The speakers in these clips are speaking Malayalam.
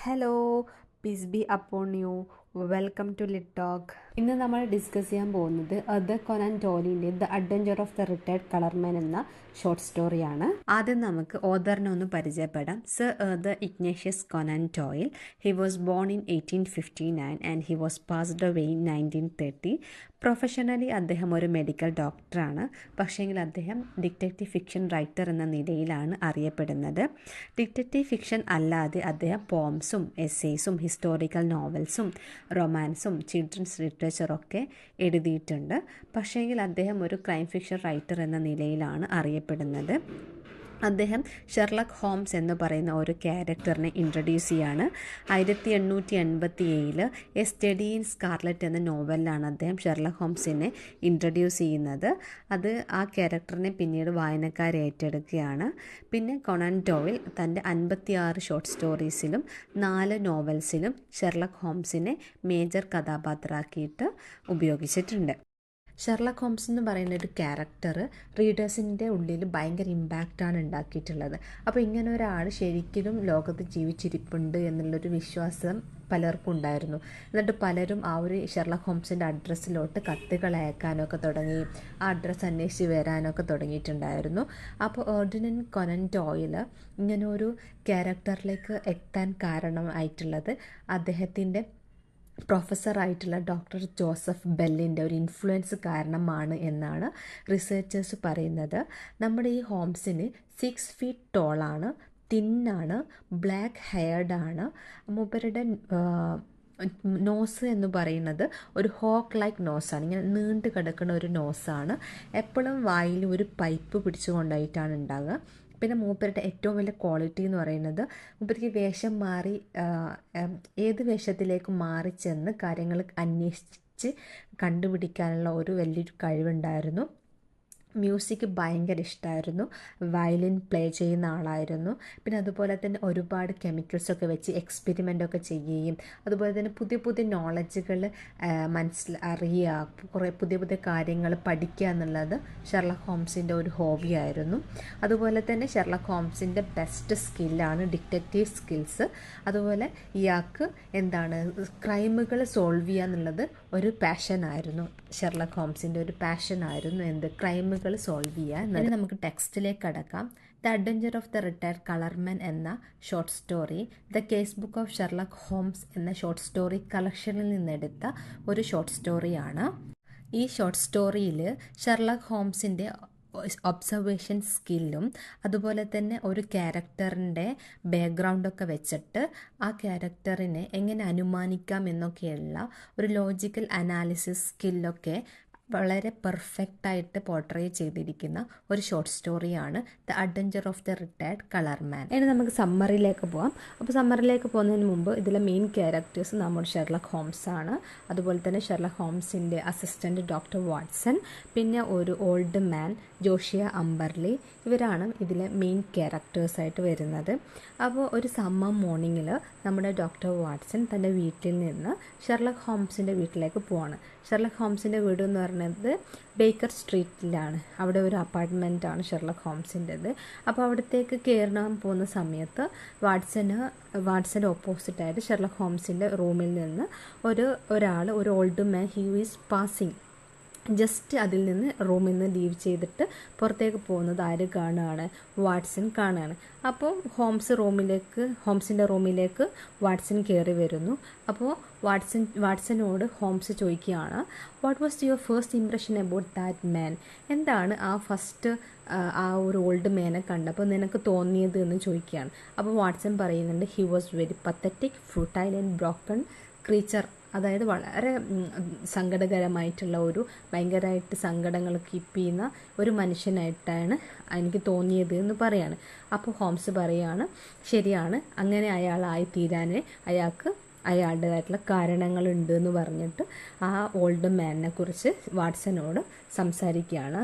Hello, peace be upon you. Welcome to lit talk. ഇന്ന് നമ്മൾ ഡിസ്കസ് ചെയ്യാൻ പോകുന്നത് അർതർ കൊനാൻ ഡോയിലിൻ്റെ the adventure of the retired colourman എന്ന ഷോർട്ട് സ്റ്റോറിയാണ്. ആദ്യം നമുക്ക് ഓഥറിനെ ഒന്ന് പരിചയപ്പെടാം. Sir Arthur Ignatius Conan Doyle. He was born in 1859 and he was passed away in 1930. Professionally അദ്ദേഹം ഒരു മെഡിക്കൽ ഡോക്ടറാണ്. പക്ഷേങ്കിൽ അദ്ദേഹം ഡിറ്റക്റ്റീവ് ഫിക്ഷൻ റൈറ്റർ എന്ന നിലയിലാണ് അറിയപ്പെടുന്നത്. ഡിറ്റക്റ്റീവ് ഫിക്ഷൻ അല്ലാതെ അദ്ദേഹം പോംസും എസ്സേസും ഹിസ്റ്റോറിക്കൽ നോവൽസും റൊമാൻസും ചിൽഡ്രൻസ് ലിറ്ററേച്ചറൊക്കെ എഴുതിയിട്ടുണ്ട്. പക്ഷേങ്കിൽ അദ്ദേഹം ഒരു ക്രൈം ഫിക്ഷൻ റൈറ്റർ എന്ന നിലയിലാണ് അറിയപ്പെടുന്നത്. അദ്ദേഹം ഷെർലക് ഹോംസ് എന്ന് പറയുന്ന ഒരു ക്യാരക്ടറിനെ ഇൻട്രൊഡ്യൂസ് ചെയ്യാണ്. 1887 എ സ്റ്റഡി ഇൻ സ്കാർലറ്റ് എന്ന നോവലിലാണ് അദ്ദേഹം ഷെർലക് ഹോംസിനെ ഇൻട്രൊഡ്യൂസ് ചെയ്യുന്നത്. അത് ആ ക്യാരക്ടറിനെ പിന്നീട് വായനക്കാർ ഏറ്റെടുക്കുകയാണ്. പിന്നെ കൊനാൻ ഡോയിൽ തൻ്റെ 56 ഷോർട്ട് സ്റ്റോറീസിലും 4 നോവൽസിലും ഷെർലക് ഹോംസിനെ മേജർ കഥാപാത്രമാക്കിയിട്ട് ഉപയോഗിച്ചിട്ടുണ്ട്. ഷെർലക് ഹോംസ് എന്ന് പറയുന്ന ഒരു ക്യാരക്ടർ റീഡേഴ്സിൻ്റെ ഉള്ളിൽ ഭയങ്കര ഇമ്പാക്റ്റാണ് ഉണ്ടാക്കിയിട്ടുള്ളത്. അപ്പോൾ ഇങ്ങനെ ഒരാൾ ശരിക്കും ലോകത്ത് ജീവിച്ചിരിപ്പുണ്ട് എന്നുള്ളൊരു വിശ്വാസം പലർക്കും ഉണ്ടായിരുന്നു. എന്നിട്ട് പലരും ആ ഒരു ഷെർലക് ഹോംസിൻ്റെ അഡ്രസ്സിലോട്ട് കത്തുകൾ അയക്കാനൊക്കെ തുടങ്ങി, ആ അഡ്രസ്സ് അന്വേഷിച്ച് വരാനൊക്കെ തുടങ്ങിയിട്ടുണ്ടായിരുന്നു. അപ്പോൾ എർഡിനൻ കൊനൻ ഡോയിൽ ഇങ്ങനെ ഒരു ക്യാരക്ടറിലേക്ക് എത്താൻ കാരണമായിട്ടുള്ളത് അദ്ദേഹത്തിൻ്റെ പ്രൊഫസറായിട്ടുള്ള ഡോക്ടർ ജോസഫ് ബെല്ലിൻ്റെ ഒരു ഇൻഫ്ലുവൻസ് കാരണമാണ് എന്നാണ് റിസർച്ചേഴ്സ് പറയുന്നത്. നമ്മുടെ ഈ ഹോംസിന് 6 feet ടോളാണ്, തിന്നാണ്, ബ്ലാക്ക് ഹെയർഡാണ്. മൂപ്പരുടെ നോസ് എന്ന് പറയുന്നത് ഒരു ഹോക്ക് ലൈക്ക് നോസാണ്, ഇങ്ങനെ നീണ്ടു കിടക്കുന്ന ഒരു നോസാണ്. എപ്പോഴും വായിൽ ഒരു പൈപ്പ് പിടിച്ചുകൊണ്ടായിട്ടാണ് ഉണ്ടാകുക. പിന്നെ മൂപ്പരുടെ ഏറ്റവും വലിയ ക്വാളിറ്റി എന്ന് പറയുന്നത് മൂപ്പർക്ക് വേഷം മാറി ഏത് വേഷത്തിലേക്ക് മാറി ചെന്ന് കാര്യങ്ങൾ അന്വേഷിച്ച് കണ്ടുപിടിക്കാനുള്ള ഒരു വലിയൊരു കഴിവുണ്ടായിരുന്നു. മ്യൂസിക് ഭയങ്കര ഇഷ്ടമായിരുന്നു. വയലിൻ പ്ലേ ചെയ്യുന്ന ആളായിരുന്നു. പിന്നെ അതുപോലെ തന്നെ ഒരുപാട് കെമിക്കൽസൊക്കെ വെച്ച് എക്സ്പെരിമെൻ്റൊക്കെ ചെയ്യുകയും അതുപോലെ തന്നെ പുതിയ പുതിയ നോളജുകൾ അറിയുക, കുറേ പുതിയ പുതിയ കാര്യങ്ങൾ പഠിക്കുക എന്നുള്ളത് ഷെർലക് ഹോംസിൻ്റെ ഒരു ഹോബിയായിരുന്നു. അതുപോലെ തന്നെ ഷെർലക് ഹോംസിൻ്റെ ബെസ്റ്റ് സ്കില്ലാണ് ഡിറ്റക്റ്റീവ് സ്കിൽസ്. അതുപോലെ ഇയാൾക്ക് ക്രൈമുകൾ സോൾവ് ചെയ്യുക എന്നുള്ളത് ഒരു പാഷനായിരുന്നു. ഷെർലക് ഹോംസിൻ്റെ ഒരു പാഷനായിരുന്നു ക്രൈമുകൾ സോൾവ് ചെയ്യുക. നമുക്ക് ടെക്സ്റ്റിലേക്ക് കടക്കാം. The adventure of the retired colourman എന്ന short story the case book of Sherlock Holmes എന്ന ഷോർട്ട് സ്റ്റോറി കളക്ഷനിൽ നിന്നെടുത്ത ഒരു ഷോർട്ട് സ്റ്റോറിയാണ്. ഈ ഷോർട്ട് സ്റ്റോറിയിൽ ഷെർലക് ഹോംസിൻ്റെ ഒബ്സർവേഷൻ സ്കില്ലും അതുപോലെ തന്നെ ഒരു ക്യാരക്ടറിൻ്റെ ബാക്ക്ഗ്രൗണ്ടൊക്കെ വെച്ചിട്ട് ആ ക്യാരക്ടറിനെ എങ്ങനെ അനുമാനിക്കാം എന്നൊക്കെയുള്ള ഒരു ലോജിക്കൽ അനാലിസിസ് സ്കില്ലൊക്കെ വളരെ പെർഫെക്റ്റായിട്ട് പോർട്രേ ചെയ്തിരിക്കുന്ന ഒരു ഷോർട്ട് സ്റ്റോറിയാണ് the adventure of the retired colourman. ഇനി നമുക്ക് സമ്മറിയിലേക്ക് പോകാം. അപ്പോൾ സമ്മറിയിലേക്ക് പോകുന്നതിന് മുമ്പ് ഇതിലെ മെയിൻ ക്യാരക്ടേഴ്സ് നമ്മുടെ ഷെർലക് ഹോംസ് ആണ്. അതുപോലെ തന്നെ ഷെർലക് ഹോംസിൻ്റെ അസിസ്റ്റൻറ്റ് ഡോക്ടർ വാട്സൺ, പിന്നെ ഒരു ഓൾഡ് മാൻ ജോഷിയ അംബർലി. ഇവരാണ് ഇതിലെ മെയിൻ ക്യാരക്ടേഴ്സായിട്ട് വരുന്നത്. അപ്പോൾ ഒരു സമ്മർ മോർണിംഗിൽ നമ്മുടെ ഡോക്ടർ വാട്സൺ തൻ്റെ വീട്ടിൽ നിന്ന് ഷെർലക് ഹോംസിൻ്റെ വീട്ടിലേക്ക് പോവാണ്. ഷെർലക് ഹോംസിൻ്റെ വീട് എന്ന് പറയുന്നത് ബേക്കർ സ്ട്രീറ്റിലാണ്. അവിടെ ഒരു അപ്പാർട്ട്മെൻറ്റാണ് ഷെർലക് ഹോംസിൻ്റെത്. അപ്പോൾ അവിടത്തേക്ക് കയറാൻ പോകുന്ന സമയത്ത് വാട്സൻ്റെ ഓപ്പോസിറ്റായിട്ട് ഷെർലക് ഹോംസിൻ്റെ റൂമിൽ നിന്ന് ഒരു old man he is passing just അതിൽ നിന്ന് റൂമിൽ നിന്ന് ലീവ് ചെയ്തിട്ട് പുറത്തേക്ക് പോകുന്നത് ആര് കാണുകയാണ്? വാട്സൺ കാണുകയാണ്. അപ്പോൾ ഹോംസിൻ്റെ റൂമിലേക്ക് വാട്സൺ കയറി വരുന്നു. അപ്പോൾ വാട്സനോട് ഹോംസ് ചോദിക്കുകയാണ്, what was your first impression about that man? എന്താണ് ആ ഒരു ഓൾഡ് മാനെ കണ്ടപ്പോൾ നിനക്ക് തോന്നിയത് എന്ന് ചോദിക്കുകയാണ്. അപ്പോൾ വാട്സൺ പറയുന്നുണ്ട്, he was very pathetic, futile and broken creature. അതായത് വളരെ സങ്കടകരമായിട്ടുള്ള ഭയങ്കരമായിട്ട് സങ്കടങ്ങൾ കീപ്പ് ചെയ്യുന്ന ഒരു മനുഷ്യനായിട്ടാണ് എനിക്ക് തോന്നിയത് എന്ന് പറയാണ്. അപ്പോൾ ഹോംസ് പറയാണ്, ശരിയാണ്, അങ്ങനെ അയാളായി തീരാൻ അയാളുടേതായിട്ടുള്ള കാരണങ്ങളുണ്ട് എന്ന് പറഞ്ഞിട്ട് ആ ഓൾഡ് മാനിനെ കുറിച്ച് വാട്സനോട് സംസാരിക്കുകയാണ്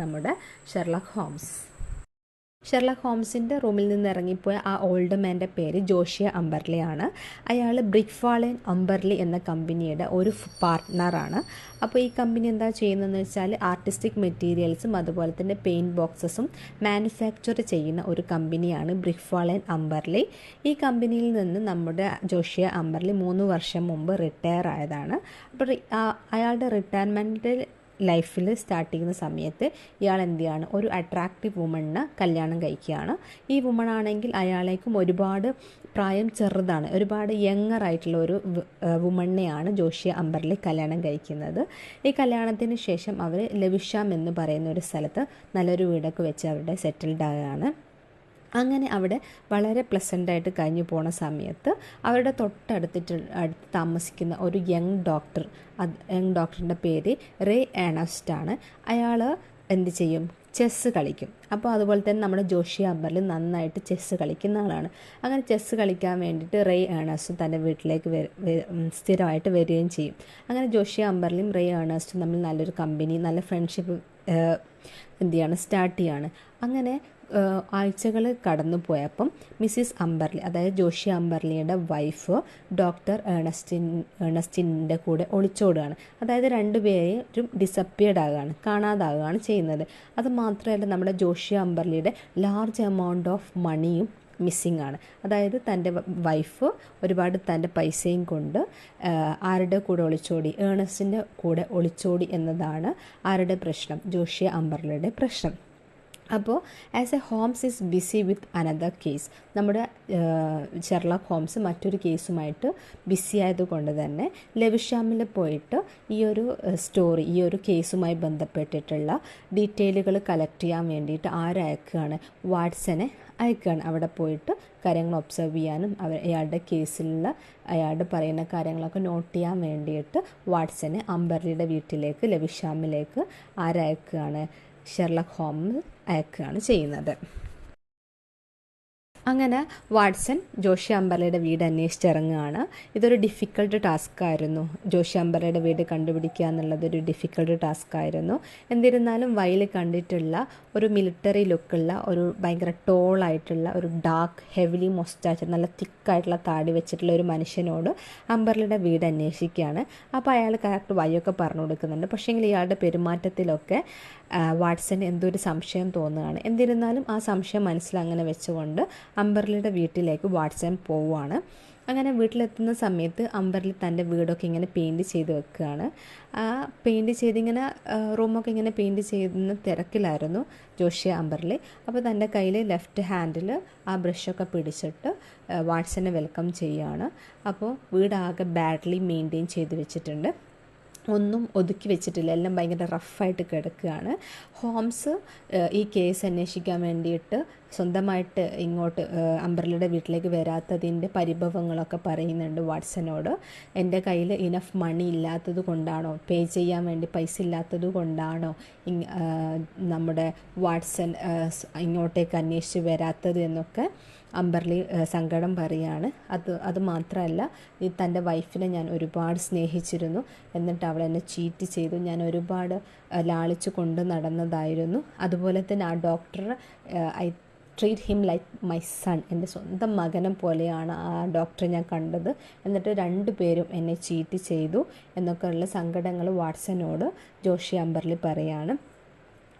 നമ്മുടെ ഷെർലക് ഹോംസ്. ഷെർലക് ഹോംസിൻ്റെ റൂമിൽ നിന്ന് ഇറങ്ങിപ്പോയ ആ ഓൾഡ് മാൻ്റെ പേര് ജോഷിയ അംബർലിയാണ്. അയാൾ ബ്രിക്ക്ഫാളൻ അംബർലി എന്ന കമ്പനിയുടെ ഒരു പാർട്ട്ണറാണ്. അപ്പോൾ ഈ കമ്പനി എന്താ ചെയ്യുന്നതെന്ന് വെച്ചാൽ ആർട്ടിസ്റ്റിക് മെറ്റീരിയൽസും അതുപോലെ തന്നെ പെയിൻറ്റ് ബോക്സസും മാനുഫാക്ചർ ചെയ്യുന്ന ഒരു കമ്പനിയാണ് ബ്രിക്ക്ഫാളൻ അംബർലി. ഈ കമ്പനിയിൽ നിന്ന് നമ്മുടെ ജോഷിയ അംബർലി 3 വർഷം മുമ്പ് റിട്ടയർ ആയതാണ്. അപ്പോൾ അയാളുടെ റിട്ടയർമെൻറ്റ് ലൈഫിൽ സ്റ്റാർട്ട് ചെയ്യുന്ന സമയത്ത് ഇയാൾ എന്ത് ചെയ്യാണ്, ഒരു അട്രാക്റ്റീവ് വുമണിനെ കല്യാണം കഴിക്കുകയാണ്. ഈ വുമണാണെങ്കിൽ അയാളേക്കും ഒരുപാട് പ്രായം ചെറുതാണ്, ഒരുപാട് യങ്ങർ ആയിട്ടുള്ള ഒരു വുമണിനെയാണ് ജോഷിയ അംബർലി കല്യാണം കഴിക്കുന്നത്. ഈ കല്യാണത്തിന് ശേഷം അവർ ലെവിഷാം എന്ന് പറയുന്ന ഒരു സ്ഥലത്ത് നല്ലൊരു വീടൊക്കെ വെച്ച് അവിടെ സെറ്റിൽഡ് ആവുകയാണ്. അങ്ങനെ അവിടെ വളരെ പ്ലസൻ്റായിട്ട് കഴിഞ്ഞു പോണ സമയത്ത് അവരുടെ തൊട്ടടുത്ത് താമസിക്കുന്ന ഒരു യങ് ഡോക്ടറിൻ്റെ പേര് റേ ഏണസ്റ്റ് ആണ്. അയാൾ എന്ത് ചെയ്യും, ചെസ്സ് കളിക്കും. അപ്പോൾ അതുപോലെ തന്നെ നമ്മുടെ ജോഷിയ അംബർലി നന്നായിട്ട് ചെസ്സ് കളിക്കുന്ന ആളാണ്. അങ്ങനെ ചെസ്സ് കളിക്കാൻ വേണ്ടിയിട്ട് റേ ഏണസ്റ്റും തൻ്റെ വീട്ടിലേക്ക് സ്ഥിരമായിട്ട് വരികയും ചെയ്യും. അങ്ങനെ ജോഷിയ അംബർലിയും റേ ഏണസ്റ്റും തമ്മിൽ നല്ലൊരു കമ്പനി, നല്ല ഫ്രണ്ട്ഷിപ്പ് സ്റ്റാർട്ട് ചെയ്യാണ്. അങ്ങനെ ആഴ്ചകൾ കടന്നു പോയപ്പം മിസ്സിസ് അംബർലി, അതായത് ജോഷിയ അംബർലിയുടെ വൈഫ് ഡോക്ടർ ഏണസ്റ്റിൻ്റെ കൂടെ ഒളിച്ചോടുകയാണ്. അതായത് രണ്ടുപേരും ഡിസപ്പിയർഡ് ആകുകയാണ്, കാണാതാകുകയാണ് ചെയ്യുന്നത്. അത് മാത്രമല്ല നമ്മുടെ ജോഷിയ അംബർലിയുടെ ലാർജ് എമൗണ്ട് ഓഫ് മണിയും മിസ്സിംഗ് ആണ്. അതായത് തൻ്റെ വൈഫ് ഒരുപാട് തൻ്റെ പൈസയും കൊണ്ട് ആരുടെ കൂടെ ഒളിച്ചോടി, ഏണസ്റ്റിൻ്റെ കൂടെ ഒളിച്ചോടി എന്നതാണ് ആരുടെ പ്രശ്നം, ജോഷിയ അംബർലിയുടെ പ്രശ്നം. അപ്പോൾ as a Holmes is busy with another case, നമ്മുടെ ഷെർലക് ഹോംസ് മറ്റൊരു കേസുമായിട്ട് ബിസി ആയതുകൊണ്ട് തന്നെ ലെവിഷാമിൽ പോയിട്ട് ഈ ഒരു കേസുമായി ബന്ധപ്പെട്ടിട്ടുള്ള ഡീറ്റെയിലുകൾ കളക്ട് ചെയ്യാൻ വേണ്ടിയിട്ട് ആരയക്കുകയാണ്, വാട്സനെ അയക്കുകയാണ്. അവിടെ പോയിട്ട് കാര്യങ്ങൾ ഒബ്സർവ് ചെയ്യാനും അയാളുടെ കേസിലുള്ള അയാളുടെ പറയുന്ന കാര്യങ്ങളൊക്കെ നോട്ട് ചെയ്യാൻ വേണ്ടിയിട്ട് വാട്സനെ അംബർലിയുടെ വീട്ടിലേക്ക് ലെവിഷാമിലേക്ക് ആരയക്കുകയാണ്, ഷെർലക് ഹോംസ് അയക്കുകയാണ് ചെയ്യുന്നത്. അങ്ങനെ വാട്സൺ ജോഷിയ അംബർലിയുടെ വീട് അന്വേഷിച്ചിറങ്ങുകയാണ്. ഇതൊരു ഡിഫിക്കൽട്ട് ടാസ്ക് ആയിരുന്നു. ജോഷിയ അംബർലിയുടെ വീട് കണ്ടുപിടിക്കുക എന്നുള്ളതൊരു ഡിഫിക്കൽട്ട് ടാസ്ക് ആയിരുന്നു. എന്നിരുന്നാലും വയലിൽ കണ്ടിട്ടുള്ള ഒരു മിലിറ്ററി ലുക്കുള്ള ഒരു ഭയങ്കര ടോളായിട്ടുള്ള ഒരു ഡാർക്ക് ഹെവിലി മൊസ്റ്റാച്ച്, നല്ല തിക്കായിട്ടുള്ള താടി വെച്ചിട്ടുള്ള ഒരു മനുഷ്യനോട് അംബർലിയുടെ വീട് അന്വേഷിക്കുകയാണ്. അപ്പോൾ അയാൾ കറക്റ്റ് വഴിയൊക്കെ പറഞ്ഞു കൊടുക്കുന്നുണ്ട്. പക്ഷേങ്കിൽ ഇയാളുടെ പെരുമാറ്റത്തിലൊക്കെ വാട്സന് എന്തോ ഒരു സംശയം തോന്നുകയാണ്. എന്നിരുന്നാലും ആ സംശയം മനസ്സിലങ്ങനെ വെച്ചുകൊണ്ട് അംബർലിയുടെ വീട്ടിലേക്ക് വാട്സൺ പോവുകയാണ്. അങ്ങനെ വീട്ടിലെത്തുന്ന സമയത്ത് അംബർലി തൻ്റെ വീടൊക്കെ ഇങ്ങനെ പെയിൻറ്റ് ചെയ്ത് വെക്കുകയാണ്. ആ പെയിൻറ്റ് ചെയ്തിങ്ങനെ റൂമൊക്കെ ഇങ്ങനെ പെയിൻറ്റ് ചെയ്യുന്ന തിരക്കിലായിരുന്നു ജോഷിയ അംബർലി. അപ്പോൾ തൻ്റെ കയ്യിൽ ലെഫ്റ്റ് ഹാൻഡിൽ ആ ബ്രഷൊക്കെ പിടിച്ചിട്ട് വാട്സനെ വെൽക്കം ചെയ്യുകയാണ്. അപ്പോൾ വീടാകെ ബാഡ്ലി മെയിൻറ്റെയിൻ ചെയ്ത് വെച്ചിട്ടുണ്ട്, ഒന്നും ഒതുക്കി വെച്ചിട്ടില്ല, എല്ലാം ഭയങ്കര റഫായിട്ട് കിടക്കുകയാണ്. ഹോംസ് ഈ കേസ് അന്വേഷിക്കാൻ വേണ്ടിയിട്ട് സ്വന്തമായിട്ട് ഇങ്ങോട്ട് അംബർലിയുടെ വീട്ടിലേക്ക് വരാത്തതിൻ്റെ പരിഭവങ്ങളൊക്കെ പറയുന്നുണ്ട് വാട്സനോട്. എൻ്റെ കയ്യിൽ ഇനഫ് മണി ഇല്ലാത്തത് കൊണ്ടാണോ, പേ ചെയ്യാൻ വേണ്ടി പൈസ ഇല്ലാത്തത് കൊണ്ടാണോ നമ്മുടെ വാട്സൺ ഇങ്ങോട്ടേക്ക് അന്വേഷിച്ച് വരാത്തത് എന്നൊക്കെ അംബർലി സങ്കടം പറയുകയാണ്. അത് മാത്രമല്ല, തൻ്റെ വൈഫിനെ ഞാൻ ഒരുപാട് സ്നേഹിച്ചിരുന്നു, എന്നിട്ട് അവൾ എന്നെ ചീറ്റ് ചെയ്തു, ഞാൻ ഒരുപാട് ലാളിച്ചു കൊണ്ട് നടന്നതായിരുന്നു. അതുപോലെ തന്നെ ആ doctor I treat him like my son, എൻ്റെ സ്വന്തം മകനെ പോലെയാണ് ആ ഡോക്ടറെ ഞാൻ കണ്ടത്, എന്നിട്ട് രണ്ടുപേരും എന്നെ ചീറ്റ് ചെയ്തു എന്നൊക്കെയുള്ള സങ്കടങ്ങൾ വാട്സനോട് ജോഷിയ അംബർലി പറയാണ്.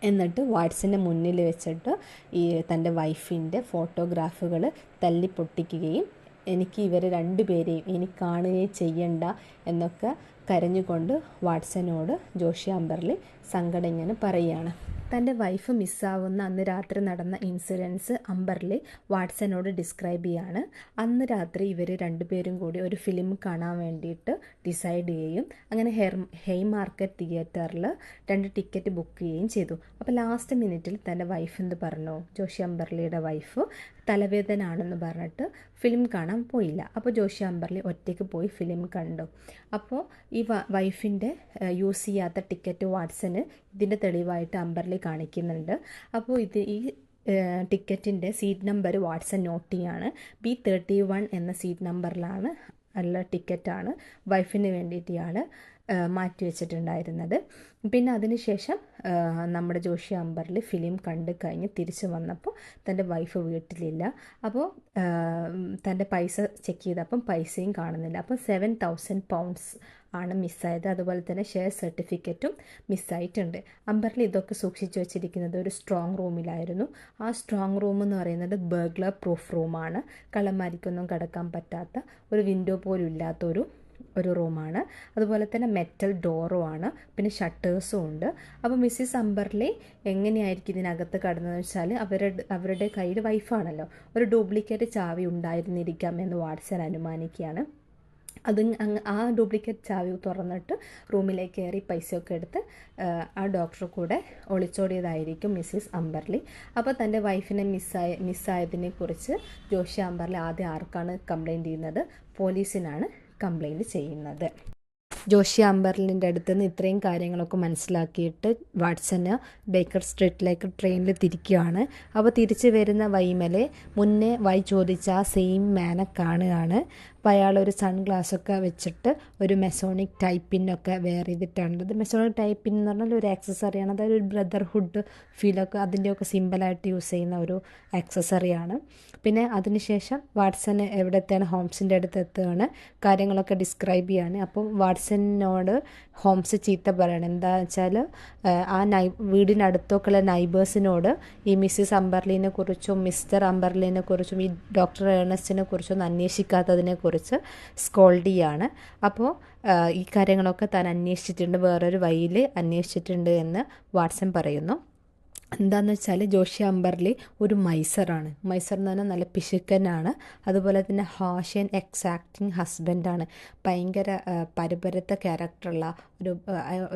എന്നിട്ട് വാട്സൻ്റെ മുന്നിൽ വെച്ചിട്ട് ഈ തൻ്റെ വൈഫിൻ്റെ ഫോട്ടോഗ്രാഫുകൾ തല്ലി പൊട്ടിക്കുകയും എനിക്ക് ഇവർ രണ്ടുപേരെയും ഇനി കാണുകയും ചെയ്യണ്ട എന്നൊക്കെ കരഞ്ഞുകൊണ്ട് വാട്സനോട് ജോഷിയ അംബർലി സങ്കടം ഇങ്ങനെ പറയുകയാണ്. തൻ്റെ വൈഫ് മിസ്സാവുന്ന അന്ന് രാത്രി നടന്ന ഇൻസിഡൻസ് അംബർലി വാട്സനോട് ഡിസ്ക്രൈബ് ചെയ്യാണ്. അന്ന് രാത്രി ഇവർ രണ്ടുപേരും കൂടി ഒരു ഫിലിം കാണാൻ വേണ്ടിയിട്ട് ഡിസൈഡ് ചെയ്യുകയും അങ്ങനെ ഹെയ്മാർക്കറ്റ് തിയേറ്ററിൽ 2 ടിക്കറ്റ് ബുക്ക് ചെയ്യുകയും ചെയ്തു. അപ്പോൾ ലാസ്റ്റ് മിനിറ്റിൽ തൻ്റെ വൈഫ് എന്ത് പറഞ്ഞു, ജോഷിയ അംബർലിയുടെ വൈഫ് തലവേദന ആണെന്ന് പറഞ്ഞിട്ട് ഫിലിം കാണാൻ പോയില്ല. അപ്പോൾ ജോഷിയ അംബർലി ഒറ്റയ്ക്ക് പോയി ഫിലിം കണ്ടു. അപ്പോൾ ഈ വൈഫിൻ്റെ യൂസ് ചെയ്യാത്ത ടിക്കറ്റ് വാട്സന് ഇതിൻ്റെ തെളിവായിട്ട് അംബർലി കാണിക്കുന്നുണ്ട്. അപ്പോൾ ഈ ടിക്കറ്റിൻ്റെ സീറ്റ് നമ്പർ വാട്സൺ നോട്ട് ചെയ്യാണ്. B31 എന്ന സീറ്റ് നമ്പറിലാണ് ഉള്ള ടിക്കറ്റാണ് വൈഫിന് വേണ്ടിയിട്ട് ഇയാൾ മാറ്റി വെച്ചിട്ടുണ്ടായിരുന്നത്. പിന്നെ അതിനുശേഷം നമ്മുടെ ജോഷി അമ്പർലി ഫിലിം കണ്ട് കഴിഞ്ഞ് തിരിച്ചു വന്നപ്പോൾ തൻ്റെ വൈഫ് വീട്ടിലില്ല. അപ്പോൾ തൻ്റെ പൈസ ചെക്ക് ചെയ്തപ്പം പൈസയും കാണുന്നില്ല. അപ്പോൾ 7,000 pounds ആണ് മിസ്സായത്. അതുപോലെ തന്നെ ഷെയർ സർട്ടിഫിക്കറ്റും മിസ്സായിട്ടുണ്ട്. അമ്പർലി ഇതൊക്കെ സൂക്ഷിച്ചു വെച്ചിരിക്കുന്നത് ഒരു സ്ട്രോങ് റൂമിലായിരുന്നു. ആ സ്ട്രോങ് റൂം എന്ന് പറയുന്നത് ബർഗ്ലർ പ്രൂഫ് റൂമാണ്. കള്ളന്മാർക്കൊന്നും കടക്കാൻ പറ്റാത്ത, ഒരു വിൻഡോ പോലും ഇല്ലാത്ത ഒരു റൂമാണ്. അതുപോലെ തന്നെ മെറ്റൽ ഡോറും ആണ്, പിന്നെ ഷട്ടേഴ്സും ഉണ്ട്. അപ്പോൾ മിസ്സിസ് അമ്പർലി എങ്ങനെയായിരിക്കും ഇതിനകത്ത് കടന്നതെന്ന് വെച്ചാൽ അവരുടെ കയ്യിൽ വൈഫാണല്ലോ, ഒരു ഡ്യൂപ്ലിക്കേറ്റ് ചാവി ഉണ്ടായിരുന്നിരിക്കാം എന്ന് വാട്സൺ അനുമാനിക്കുകയാണ്. ആ ഡ്യൂപ്ലിക്കേറ്റ് ചാവി തുറന്നിട്ട് റൂമിലേക്ക് കയറി പൈസയൊക്കെ എടുത്ത് ആ ഡോക്ടർ കൂടെ ഒളിച്ചോടിയതായിരിക്കും മിസ്സിസ് അമ്പർലി. അപ്പോൾ തൻ്റെ വൈഫിനെ മിസ്സായതിനെ കുറിച്ച് ജോഷി അമ്പർലി ആദ്യം ആർക്കാണ് കംപ്ലയിൻറ്റ് ചെയ്യുന്നത്? പോലീസിനാണ് കംപ്ലയിൻറ്റ് ചെയ്യുന്നത്. ജോഷി അമ്പർലിൻ്റെ അടുത്ത് നിന്ന് ഇത്രയും കാര്യങ്ങളൊക്കെ മനസ്സിലാക്കിയിട്ട് വാട്സന് ബേക്കർ സ്ട്രീറ്റിലേക്ക് ട്രെയിനിൽ തിരിക്കുകയാണ്. അപ്പോൾ തിരിച്ച് വരുന്ന വൈമലെ മുന്നേ ചോദിച്ച ആ സെയിം മാനെ കാണുകയാണ്. അപ്പോൾ അയാളൊരു സൺഗ്ലാസ്സൊക്കെ വെച്ചിട്ട് ഒരു മെസോണിക് ടൈപ്പിനൊക്കെ വെയർ ചെയ്തിട്ടുള്ളത്. മെസോണിക് ടൈപ്പിൻ എന്ന് പറഞ്ഞാൽ ഒരു ആക്സസറിയാണ്, അതായത് ഒരു ബ്രദർഹുഡ് ഫീലൊക്കെ അതിൻ്റെയൊക്കെ സിമ്പിളായിട്ട് യൂസ് ചെയ്യുന്ന ഒരു ആക്സസറിയാണ്. പിന്നെ അതിനുശേഷം വാട്സൺ എവിടത്തെയാണ്? ഹോംസിൻ്റെ അടുത്ത് എത്തുകയാണ്, കാര്യങ്ങളൊക്കെ ഡിസ്ക്രൈബ് ചെയ്യാണ്. അപ്പം വാട്സണിനോട് ഹോംസ് ചീത്ത പറയണം. എന്താ വെച്ചാൽ വീടിനടുത്തൊക്കെയുള്ള നൈബേഴ്സിനോട് ഈ മിസ്സിസ് അമ്പർലിനെ കുറിച്ചും മിസ്റ്റർ അമ്പർലിനെ കുറിച്ചും ഈ ഡോക്ടർ ഏണസ്റ്റിനെ കുറിച്ചൊന്നും അന്വേഷിക്കാത്തതിനെ കുറിച്ച് സ്കോൾഡ് ചെയ്യാണ്. അപ്പോൾ ഈ കാര്യങ്ങളൊക്കെ താൻ അന്വേഷിച്ചിട്ടുണ്ട്, വേറൊരു വഴിയിൽ അന്വേഷിച്ചിട്ടുണ്ട് എന്ന് വാട്സൺ പറയുന്നു. എന്താണെന്ന് വെച്ചാൽ ജോഷി അമ്പർലി ഒരു മൈസറാണ്. മൈസർ എന്ന് പറഞ്ഞാൽ നല്ല പിശുക്കനാണ്. അതുപോലെ തന്നെ ഹാഷ് ആൻഡ് എക്സാക്റ്റിംഗ് ഹസ്ബൻഡാണ്. ഭയങ്കര പരുപരത്ത ക്യാരക്ടറുള്ള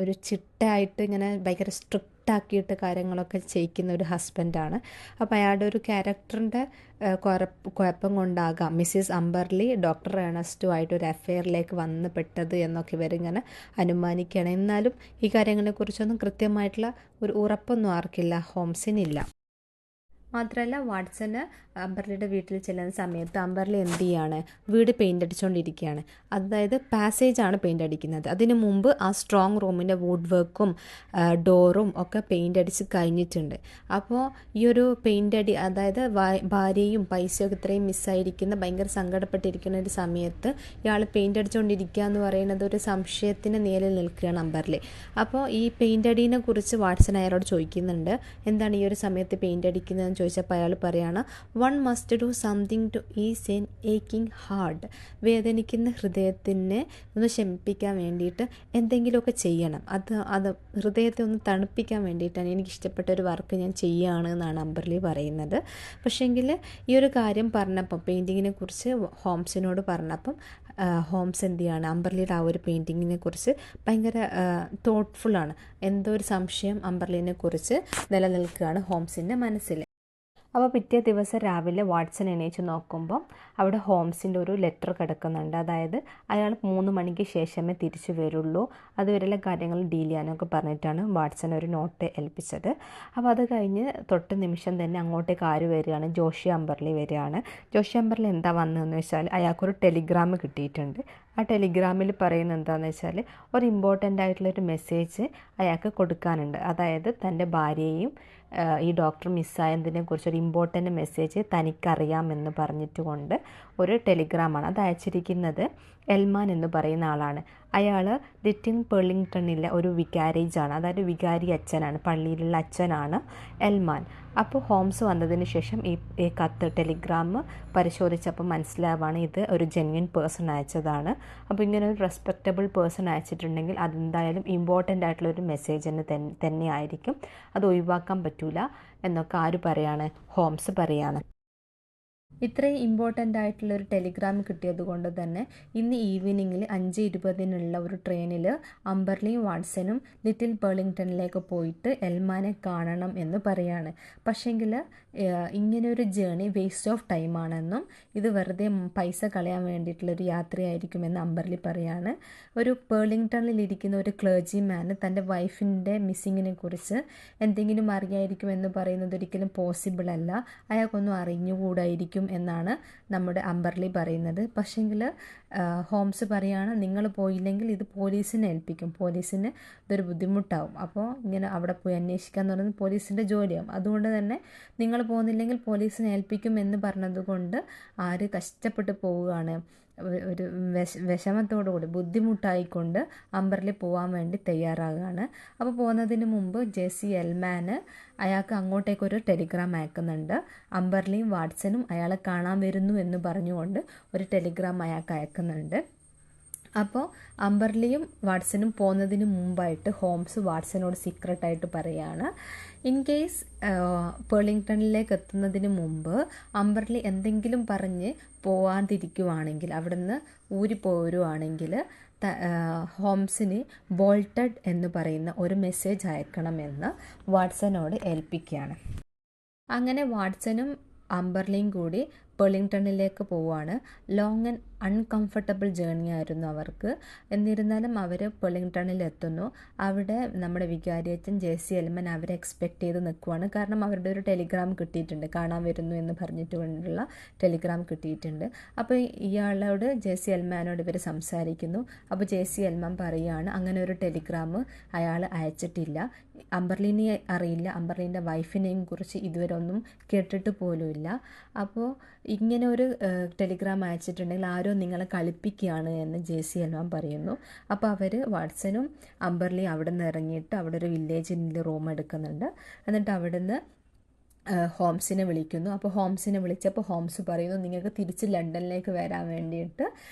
ഒരു ചിട്ടയായിട്ട് ഇങ്ങനെ ഭയങ്കര സ്ട്രിക്റ്റ് ആക്കിയിട്ട് കാര്യങ്ങളൊക്കെ ചെയ്യിക്കുന്ന ഒരു ഹസ്ബൻഡാണ്. അപ്പോൾ അയാളുടെ ഒരു ക്യാരക്ടറിൻ്റെ കുഴപ്പം കൊണ്ടാകാം മിസ്സിസ് അമ്പർലി ഡോക്ടർ ഏണസ്റ്റുമായിട്ട് ഒരു അഫെയറിലേക്ക് വന്ന് പെട്ടത് എന്നൊക്കെ ഇവരിങ്ങനെ അനുമാനിക്കുകയാണ്. എന്നാലും ഈ കാര്യങ്ങളെക്കുറിച്ചൊന്നും കൃത്യമായിട്ടുള്ള ഒരു ഉറപ്പൊന്നും ആർക്കില്ല, ഹോംസിനില്ല. മാത്രമല്ല വാട്സന് അമ്പർലിയുടെ വീട്ടിൽ ചെല്ലുന്ന സമയത്ത് അമ്പർലി എന്ത് ചെയ്യാണ്? വീട് പെയിൻ്റ് അടിച്ചുകൊണ്ടിരിക്കുകയാണ്. അതായത് പാസേജാണ് പെയിൻ്റ് അടിക്കുന്നത്. അതിന് മുമ്പ് ആ സ്ട്രോങ് റൂമിൻ്റെ വുഡ് വർക്കും ഡോറും ഒക്കെ പെയിൻ്റ് അടിച്ച് കഴിഞ്ഞിട്ടുണ്ട്. അപ്പോൾ ഈ ഒരു പെയിൻ്റ് അടി, അതായത് ഭാര്യയും പൈസയൊക്കെ ഇത്രയും മിസ്സായിരിക്കുന്ന ഭയങ്കര സങ്കടപ്പെട്ടിരിക്കുന്ന ഒരു സമയത്ത് ഇയാൾ പെയിൻ്റ് അടിച്ചുകൊണ്ടിരിക്കുക എന്ന് പറയുന്നത് ഒരു സംശയത്തിന് നേരിൽ നിൽക്കുകയാണ് അമ്പർലി. അപ്പോൾ ഈ പെയിൻ്റ് അടീനെ കുറിച്ച് വാട്സൺ അയാളോട് ചോദിക്കുന്നുണ്ട്, എന്താണ് ഈ ഒരു സമയത്ത് പെയിൻ്റ് അടിക്കുന്നതെന്ന് ചോദിച്ചപ്പോൾ അയാൾ പറയുകയാണ്, one must do something two is N aching heart. വേദനിക്കുന്ന ഹൃദയത്തിനെ ഒന്ന് ശമിപ്പിക്കാൻ വേണ്ടിയിട്ട് എന്തെങ്കിലുമൊക്കെ ചെയ്യണം. അത് ഹൃദയത്തെ ഒന്ന് തണുപ്പിക്കാൻ വേണ്ടിയിട്ടാണ് എനിക്കിഷ്ടപ്പെട്ട ഒരു വർക്ക് ഞാൻ ചെയ്യുകയാണ് എന്നാണ് അമ്പർലി പറയുന്നത്. പക്ഷേങ്കിൽ ഈ ഒരു കാര്യം പറഞ്ഞപ്പം, പെയിൻറ്റിങ്ങിനെ കുറിച്ച് ഹോംസിനോട് പറഞ്ഞപ്പം ഹോംസ് എന്ത് ചെയ്യാണ്? അമ്പർലിയുടെ ആ ഒരു പെയിൻറ്റിങ്ങിനെ കുറിച്ച് ഭയങ്കര തോട്ട്ഫുള്ളാണ്. എന്തോ ഒരു സംശയം അമ്പർലിനെ കുറിച്ച് നിലനിൽക്കുകയാണ് ഹോംസിൻ്റെ മനസ്സിൽ. അപ്പോൾ പിറ്റേ ദിവസം രാവിലെ വാട്സൺ എണീച്ച് നോക്കുമ്പം അവിടെ ഹോംസിൻ്റെ ഒരു ലെറ്റർ കിടക്കുന്നുണ്ട്. അതായത് അയാൾ 3 മണിക്ക് ശേഷമേ തിരിച്ചു വരുള്ളൂ, അതുവരെയുള്ള കാര്യങ്ങൾ ഡീൽ ചെയ്യാനൊക്കെ പറഞ്ഞിട്ടാണ് വാട്സൺ ഒരു നോട്ട് ഏൽപ്പിച്ചത്. അപ്പോൾ അത് കഴിഞ്ഞ് തൊട്ട് നിമിഷം തന്നെ അങ്ങോട്ടേക്ക് ആര് വരികയാണ്? ജോഷി അമ്പർലി വരികയാണ്. ജോഷി അമ്പർലി എന്താ വന്നതെന്ന് വെച്ചാൽ അയാൾക്കൊരു ടെലിഗ്രാം കിട്ടിയിട്ടുണ്ട്. ആ ടെലിഗ്രാമിൽ പറയുന്നത് എന്താണെന്ന് വെച്ചാൽ ഒരു ഇമ്പോർട്ടൻ്റ് ആയിട്ടുള്ളൊരു മെസ്സേജ് അയാൾക്ക് കൊടുക്കാനുണ്ട്. അതായത് തൻ്റെ ഭാര്യയെയും ഈ ഡോക്ടർ മിസ്സായതിനെ കുറിച്ചൊരു ഇമ്പോർട്ടൻ്റ് മെസ്സേജ് തനിക്കറിയാമെന്ന് പറഞ്ഞിട്ടുകൊണ്ട് ഒരു ടെലിഗ്രാമാണ്. അത് അയച്ചിരിക്കുന്നത് എൽമാൻ എന്ന് പറയുന്ന ആളാണ്. അയാൾ ലിറ്റിൽ പെർലിംഗ്ടണിലെ ഒരു വികാരേജാണ്, അതായത് വികാരി അച്ഛനാണ്, പള്ളിയിലുള്ള അച്ഛനാണ് എൽമാൻ. അപ്പോൾ ഹോംസ് വന്നതിന് ശേഷം ഈ കത്ത് ടെലിഗ്രാം പരിശോധിച്ചപ്പോൾ മനസ്സിലാവാണ് ഇത് ഒരു ജെന്യുവൻ പേഴ്സൺ അയച്ചതാണ്. അപ്പോൾ ഇങ്ങനെ ഒരു റെസ്പെക്റ്റബിൾ പേഴ്സൺ അയച്ചിട്ടുണ്ടെങ്കിൽ അതെന്തായാലും ഇമ്പോർട്ടൻ്റ് ആയിട്ടുള്ളൊരു മെസ്സേജിന് തന്നെ ആയിരിക്കും, അത് ഒഴിവാക്കാൻ പറ്റൂല എന്നൊക്കെ ആര് പറയാണ്? ഹോംസ് പറയാണ്. ഇത്രയും ഇമ്പോർട്ടൻ്റ് ആയിട്ടുള്ളൊരു ടെലിഗ്രാം കിട്ടിയത് കൊണ്ട് തന്നെ ഇന്ന് ഈവനിങ്ങിൽ 5:20 ഒരു ട്രെയിനിൽ അമ്പർലിയും വാട്സനും ലിറ്റിൽ പെർലിംഗ്ടണിലേക്ക് പോയിട്ട് എൽമാനെ കാണണം എന്ന് പറയാണ്. പക്ഷേങ്കിൽ ഇങ്ങനെയൊരു ജേണി വേസ്റ്റ് ഓഫ് ടൈമാണെന്നും ഇത് വെറുതെ പൈസ കളയാൻ വേണ്ടിയിട്ടുള്ളൊരു യാത്രയായിരിക്കുമെന്ന് അമ്പർലി പറയാണ്. ഒരു പെർലിംഗ്ടണിലിരിക്കുന്ന ഒരു ക്ലർജിമാന് തൻ്റെ വൈഫിൻ്റെ മിസ്സിങ്ങിനെ കുറിച്ച് എന്തെങ്കിലും അറിയായിരിക്കുമെന്ന് പറയുന്നത് ഒരിക്കലും പോസിബിൾ അല്ല. അയാൾക്കൊന്നും അറിഞ്ഞുകൂടായിരിക്കും എന്നാണ് നമ്മുടെ അംബർലി പറയുന്നത്. പക്ഷേങ്കിൽ ഹോംസ് പറയുകയാണ് നിങ്ങൾ പോയില്ലെങ്കിൽ ഇത് പോലീസിനെ ഏൽപ്പിക്കും, പോലീസിന് ഇതൊരു ബുദ്ധിമുട്ടാവും, അപ്പോൾ ഇങ്ങനെ അവിടെ പോയി അന്വേഷിക്കുക എന്ന് പറയുന്നത് പോലീസിൻ്റെ ജോലിയാവും, അതുകൊണ്ട് തന്നെ നിങ്ങൾ പോകുന്നില്ലെങ്കിൽ പോലീസിനെ ഏൽപ്പിക്കും എന്ന് പറഞ്ഞതുകൊണ്ട് ആര് കഷ്ടപ്പെട്ട് പോവുകയാണ്, ഒരു വിഷമത്തോടു കൂടി ബുദ്ധിമുട്ടായിക്കൊണ്ട് അംബർലി പോകാൻ വേണ്ടി തയ്യാറാകുകയാണ്. അപ്പോൾ പോകുന്നതിന് മുമ്പ് ജെസ്സി എൽമാന് അയാൾക്ക് അങ്ങോട്ടേക്കൊരു ടെലിഗ്രാം അയക്കുന്നുണ്ട്. അംബർലിയും വാട്സണും അയാളെ കാണാൻ വരുന്നു എന്ന് പറഞ്ഞുകൊണ്ട് ഒരു ടെലിഗ്രാം അയാൾക്ക് അയക്കുന്നുണ്ട്. അപ്പോൾ അംബർലിയും വാട്സണും പോകുന്നതിന് മുമ്പായിട്ട് ഹോംസ് വാട്സണോട് സീക്രട്ടായിട്ട് പറയുകയാണ്, ഇൻ കേസ് പേർലിംഗ്ടണിലേക്ക് എത്തുന്നതിന് മുമ്പ് അംബർലി എന്തെങ്കിലും പറഞ്ഞ് പോവാതിരിക്കുവാണെങ്കിൽ, അവിടുന്ന് ഊരിപ്പോരുവാണെങ്കിൽ ഹോംസിന് ബോൾട്ടഡ് എന്ന് പറയുന്ന ഒരു മെസ്സേജ് അയക്കണമെന്ന് വാട്സണോട് ഏൽപ്പിക്കുകയാണ്. അങ്ങനെ വാട്സണും അംബർലിയും കൂടി പേർലിംഗ്ടണിലേക്ക് പോവുകയാണ്. ലോങ് ആൻഡ് അൺകംഫർട്ടബിൾ ജേർണി ആയിരുന്നു അവർക്ക്. എന്നിരുന്നാലും അവർ പേർലിംഗ്ടണിൽ എത്തുന്നു. അവിടെ നമ്മുടെ വികാരിയച്ഛൻ ജെസ്സി എൽമൻ അവരെ എക്സ്പെക്റ്റ് ചെയ്ത് നിൽക്കുവാണ്. കാരണം അവരുടെ ഒരു ടെലിഗ്രാം കിട്ടിയിട്ടുണ്ട്, കാണാൻ വരുന്നു എന്ന് പറഞ്ഞിട്ടുള്ള ടെലിഗ്രാം കിട്ടിയിട്ടുണ്ട്. അപ്പോൾ ഇയാളോട് ജെസ്സി എൽമാനോട് ഇവർ സംസാരിക്കുന്നു. അപ്പോൾ ജെസ്സി എൽമാൻ പറയുകയാണ് അങ്ങനെ ഒരു ടെലിഗ്രാം അയാൾ അയച്ചിട്ടില്ല, അംബർലിനെ അറിയില്ല, അംബർലിൻ്റെ വൈഫിനെയും കുറിച്ച് ഇതുവരെ ഒന്നും കേട്ടിട്ട് പോലുമില്ല. അപ്പോൾ ഇങ്ങനെ ഒരു ടെലിഗ്രാം അയച്ചിട്ടുണ്ടെങ്കിൽ ആരോ നിങ്ങളെ കളിപ്പിക്കുകയാണ് എന്ന് ജെസ്സി എൽമാൻ പറയുന്നു. അപ്പോൾ അവർ വാട്സണും അംബർലിയും അവിടെ നിന്ന് ഇറങ്ങിയിട്ട് അവിടെ ഒരു വില്ലേജിൽ റൂം എടുക്കുന്നുണ്ട്. എന്നിട്ട് അവിടെ നിന്ന് ഹോംസിനെ വിളിക്കുന്നു. അപ്പോൾ ഹോംസിനെ വിളിച്ചപ്പോൾ ഹോംസ് പറയുന്നു നിങ്ങൾക്ക് തിരിച്ച് ലണ്ടനിലേക്ക് വരാൻ വേണ്ടിയിട്ട്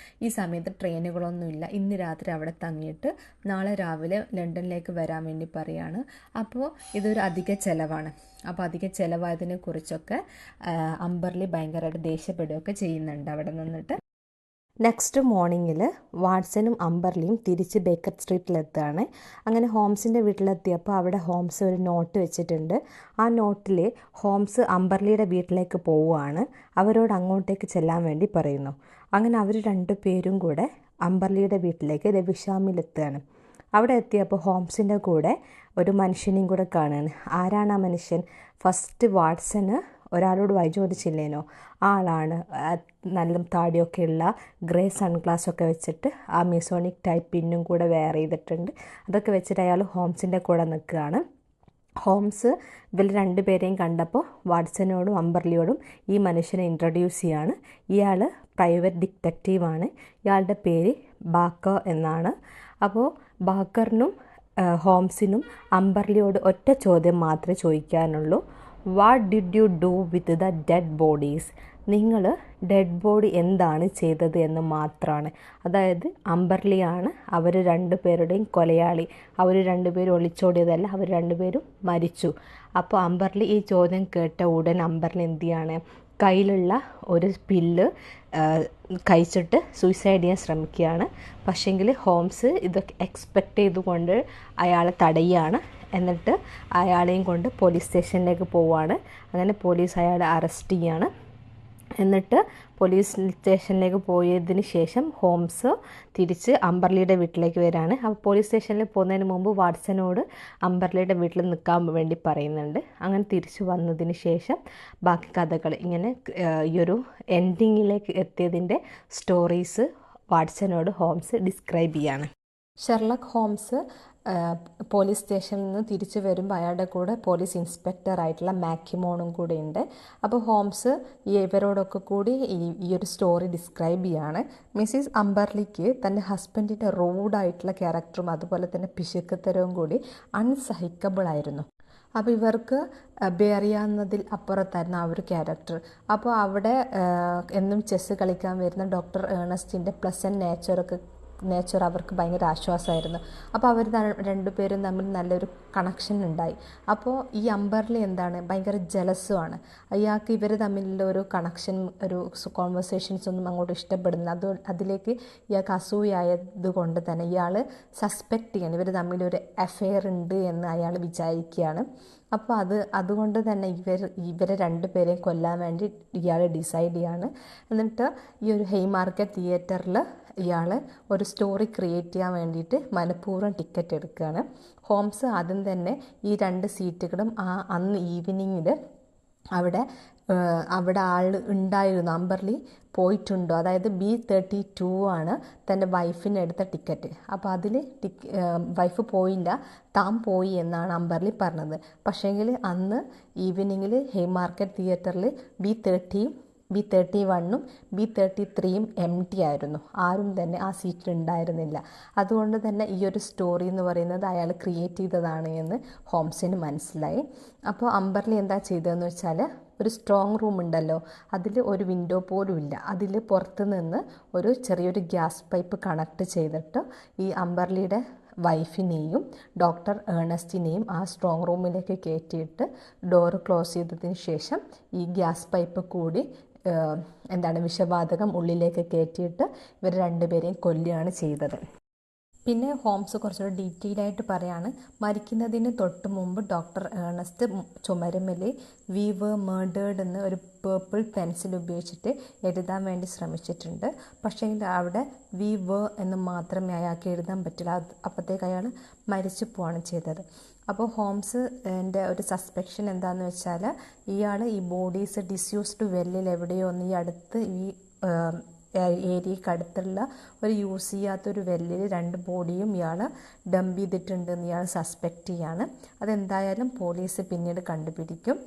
ഈ സമയത്ത് ട്രെയിനുകളൊന്നുമില്ല, ഇന്ന് രാത്രി അവിടെ തങ്ങിയിട്ട് നാളെ രാവിലെ ലണ്ടനിലേക്ക് വരാൻ വേണ്ടി പറയുകയാണ്. അപ്പോൾ ഇതൊരു അധിക ചിലവാണ്. അപ്പോൾ അധിക ചിലവായതിനെ കുറിച്ചൊക്കെ അംബർലി ഭയങ്കരമായിട്ട് ദേഷ്യപ്പെടുകയൊക്കെ ചെയ്യുന്നുണ്ട് അവിടെ നിന്നിട്ട്. നെക്സ്റ്റ് മോർണിംഗിൽ വാട്സണും അംബർലിയും തിരിച്ച് ബേക്കർ സ്ട്രീറ്റിലെത്തുകയാണ്. അങ്ങനെ ഹോംസിൻ്റെ വീട്ടിലെത്തിയപ്പോൾ അവിടെ ഹോംസ് ഒരു നോട്ട് വെച്ചിട്ടുണ്ട്. ആ നോട്ടിൽ ഹോംസ് അംബർലിയുടെ വീട്ടിലേക്ക് പോവുകയാണ്. അവരോട് അങ്ങോട്ടേക്ക് ചെല്ലാൻ വേണ്ടി പറയുന്നു. അങ്ങനെ അവർ രണ്ടുപേരും കൂടെ അംബർലിയുടെ വീട്ടിലേക്ക് രവിഷാമിലെത്തുകയാണ്. അവിടെ എത്തിയപ്പോൾ ഹോംസിൻ്റെ കൂടെ ഒരു മനുഷ്യനെയും കൂടെ കാണുകയാണ്. ആരാണ് ആ മനുഷ്യൻ? ഫസ്റ്റ് വാട്സണ് ഒരാളോട് വഴി ചോദിച്ചില്ലേനോ, ആ ആളാണ്. നല്ല താടിയൊക്കെ ഉള്ള ഗ്രേ സൺഗ്ലാസ്സൊക്കെ വെച്ചിട്ട് ആ മിസോണിക് ടൈപ്പ് പിന്നും കൂടെ വെയർ ചെയ്തിട്ടുണ്ട്. അതൊക്കെ വെച്ചിട്ട് അയാൾ ഹോംസിൻ്റെ കൂടെ നിൽക്കുകയാണ്. ഹോംസ് ഇവർ രണ്ടുപേരെയും കണ്ടപ്പോൾ വാട്സനോടും അംബർലിയോടും ഈ മനുഷ്യനെ ഇൻട്രൊഡ്യൂസ് ചെയ്യാണ്. ഇയാൾ പ്രൈവറ്റ് ഡിറ്റക്റ്റീവാണ്. ഇയാളുടെ പേര് ബാക്കർ എന്നാണ്. അപ്പോൾ ബാക്കറിനും ഹോംസിനും അംബർലിയോട് ഒറ്റ ചോദ്യം മാത്രമേ ചോദിക്കാനുള്ളൂ. What did you do with the dead bodies? നിങ്ങൾ ഡെഡ് ബോഡി എന്താണ് ചെയ്തത് എന്ന് മാത്രമാണ്. അതായത് അംബർലിയാണ് അവർ രണ്ടുപേരുടെയും കൊലയാളി. അവർ രണ്ടുപേരും ഒളിച്ചോടിയതല്ല, അവർ രണ്ടുപേരും മരിച്ചു. അപ്പോൾ അംബർലി ഈ ചോദ്യം കേട്ട ഉടൻ അംബർലി എന്ത് ചെയ്യാണ്, കയ്യിലുള്ള ഒരു പില്ല് കഴിച്ചിട്ട് സൂയിസൈഡ് ചെയ്യാൻ ശ്രമിക്കുകയാണ്. പക്ഷേങ്കിൽ ഹോംസ് ഇതൊക്കെ എക്സ്പെക്റ്റ് ചെയ്തുകൊണ്ട് അയാളെ തടയുകയാണ്. എന്നിട്ട് അയാളെയും കൊണ്ട് പോലീസ് സ്റ്റേഷനിലേക്ക് പോവുകയാണ്. അങ്ങനെ പോലീസ് അയാളെ അറസ്റ്റ് ചെയ്യുകയാണ്. എന്നിട്ട് പോലീസ് സ്റ്റേഷനിലേക്ക് പോയതിന് ശേഷം ഹോംസ് തിരിച്ച് അംബർലിയുടെ വീട്ടിലേക്ക് വരികയാണ്. അപ്പോൾ പോലീസ് സ്റ്റേഷനിൽ പോകുന്നതിന് മുമ്പ് വാട്സനോട് അംബർലിയുടെ വീട്ടിൽ നിൽക്കാൻ വേണ്ടി പറയുന്നുണ്ട്. അങ്ങനെ തിരിച്ചു വന്നതിന് ശേഷം ബാക്കി കഥകൾ ഇങ്ങനെ ഈ ഒരു എൻഡിങ്ങിലേക്ക് എത്തിയതിൻ്റെ സ്റ്റോറീസ് വാട്സനോട് ഹോംസ് ഡിസ്ക്രൈബ് ചെയ്യാണ്. ഷെർലക് ഹോംസ് പോലീസ് സ്റ്റേഷനിൽ നിന്ന് തിരിച്ചു വരുമ്പോൾ അയാളുടെ കൂടെ പോലീസ് ഇൻസ്പെക്ടറായിട്ടുള്ള മാക്യുമോണും കൂടെ ഉണ്ട്. അപ്പോൾ ഹോംസ് ഇവരോടൊക്കെ കൂടി ഈ ഒരു സ്റ്റോറി ഡിസ്ക്രൈബ് ചെയ്യാണ്. മിസ്സിസ് അംബർലിക്ക് തൻ്റെ ഹസ്ബൻഡിൻ്റെ റൂഡായിട്ടുള്ള ക്യാരക്ടറും അതുപോലെ തന്നെ പിശുക്കത്തരവും കൂടി അൺസഹിക്കബിൾ ആയിരുന്നു. അപ്പോൾ ഇവർക്ക് ബെയറിയാവുന്നതിൽ അപ്പുറത്തായിരുന്നു ആ ഒരു ക്യാരക്ടർ. അപ്പോൾ അവിടെ എന്നും ചെസ്സ് കളിക്കാൻ വരുന്ന ഡോക്ടർ ഏണസ്റ്റിൻ്റെ പ്ലസൻറ്റ് നേച്ചർ അവർക്ക് ഭയങ്കര ആശ്വാസമായിരുന്നു. അപ്പോൾ അവർ രണ്ടുപേരും തമ്മിൽ നല്ലൊരു കണക്ഷൻ ഉണ്ടായി. അപ്പോൾ ഈ അംബർലി എന്താണ്, ഭയങ്കര ജലസുമാണ്. അയാൾക്ക് ഇവർ തമ്മിലുള്ള ഒരു കണക്ഷൻ, ഒരു കോൺവെർസേഷൻസ് ഒന്നും അങ്ങോട്ട് ഇഷ്ടപ്പെടുന്നില്ല. അതിലേക്ക് ഇയാൾക്ക് അസൂയായത് കൊണ്ട് തന്നെ ഇയാൾ സസ്പെക്റ്റ് ചെയ്യാണ്, ഇവർ തമ്മിലൊരു അഫെയർ ഉണ്ട് എന്ന് അയാൾ വിചാരിക്കുകയാണ്. അപ്പോൾ അതുകൊണ്ട് തന്നെ ഇവരെ രണ്ടുപേരെയും കൊല്ലാൻ വേണ്ടി ഇയാൾ ഡിസൈഡ് ചെയ്യാണ്. എന്നിട്ട് ഈ ഒരു ഹെയ്മാർക്കറ്റ് തിയേറ്ററിൽ ഇയാൾ ഒരു സ്റ്റോറി ക്രിയേറ്റ് ചെയ്യാൻ വേണ്ടിയിട്ട് മനഃപൂർവ്വം ടിക്കറ്റ് എടുക്കുകയാണ്. ഹോംസ് ആദ്യം തന്നെ ഈ 2 സീറ്റുകളും അന്ന് ഈവനിങ്ങിൽ അവിടെ അവിടെ ആൾ ഉണ്ടായിരുന്നു, അംബർലി പോയിട്ടുണ്ടോ, അതായത് B32 ആണ് തൻ്റെ വൈഫിന് എടുത്ത ടിക്കറ്റ്. അപ്പോൾ അതിൽ വൈഫ് പോയില്ല, താൻ പോയി എന്നാണ് അംബർലി പറഞ്ഞത്. പക്ഷേങ്കിൽ അന്ന് ഈവനിങ്ങിൽ ഹേമാർക്കറ്റ് തിയേറ്ററിൽ B31ഉം B33യും empty ആയിരുന്നു. ആരും തന്നെ ആ സീറ്റിൽ ഉണ്ടായിരുന്നില്ല. അതുകൊണ്ട് തന്നെ ഈ ഒരു സ്റ്റോറി എന്ന് പറയുന്നത് അയാൾ ക്രിയേറ്റ് ചെയ്തതാണ് എന്ന് ഹോംസിന് മനസ്സിലായി. അപ്പോൾ അംബർലി എന്താ ചെയ്തതെന്ന് വെച്ചാൽ, ഒരു സ്ട്രോങ് റൂം ഉണ്ടല്ലോ, അതിൽ ഒരു വിൻഡോ പോലും ഇല്ല. അതിൽ പുറത്ത് നിന്ന് ഒരു ചെറിയൊരു ഗ്യാസ് പൈപ്പ് കണക്ട് ചെയ്തിട്ട് ഈ അംബർലിയുടെ വൈഫിനെയും ഡോക്ടർ ഏണസ്റ്റിനെയും ആ സ്ട്രോങ് റൂമിലേക്ക് കയറ്റിയിട്ട് ഡോറ് ക്ലോസ് ചെയ്തതിന് ശേഷം ഈ ഗ്യാസ് പൈപ്പ് കൂടി വിഷവാതകം ഉള്ളിലേക്ക് കയറ്റിയിട്ട് ഇവർ രണ്ടുപേരെയും കൊല്ലുകയാണ് ചെയ്തത്. പിന്നെ ഹോംസ് കുറച്ചുകൂടി ഡീറ്റെയിൽ ആയിട്ട് പറയാണ്, മരിക്കുന്നതിന് തൊട്ട് മുമ്പ് ഡോക്ടർ ഏണസ്റ്റ് ചുമരുമേൽ "വി വർ മേർഡേർഡ്" എന്ന് ഒരു പേർപ്പിൾ പെൻസിൽ ഉപയോഗിച്ചിട്ട് എഴുതാൻ വേണ്ടി ശ്രമിച്ചിട്ടുണ്ട്. പക്ഷേ അവിടെ "വി വർ" എന്ന് മാത്രമേ അയാൾക്ക് എഴുതാൻ പറ്റില്ല. അപ്പോഴത്തേക്ക് അയാൾ മരിച്ചു പോവാണ് ചെയ്തത്. അപ്പോൾ ഹോംസിൻ്റെ ഒരു സസ്പെക്ഷൻ എന്താണെന്ന് വെച്ചാൽ, ഇയാൾ ഈ ബോഡീസ് ഡിസ്യൂസ്ഡ് വെല്ലിൽ എവിടെയോ ഒന്ന് ഈ അടുത്ത് ഈ ഏരിയയ്ക്ക് അടുത്തുള്ള ഒരു യൂസ് ചെയ്യാത്തൊരു വെല്ലിൽ 2 ബോഡിയും ഇയാൾ ഡംപ് ചെയ്തിട്ടുണ്ടെന്ന് ഇയാൾ സസ്പെക്റ്റ് ചെയ്യാണ്. അതെന്തായാലും പോലീസ് പിന്നീട് കണ്ടുപിടിക്കും.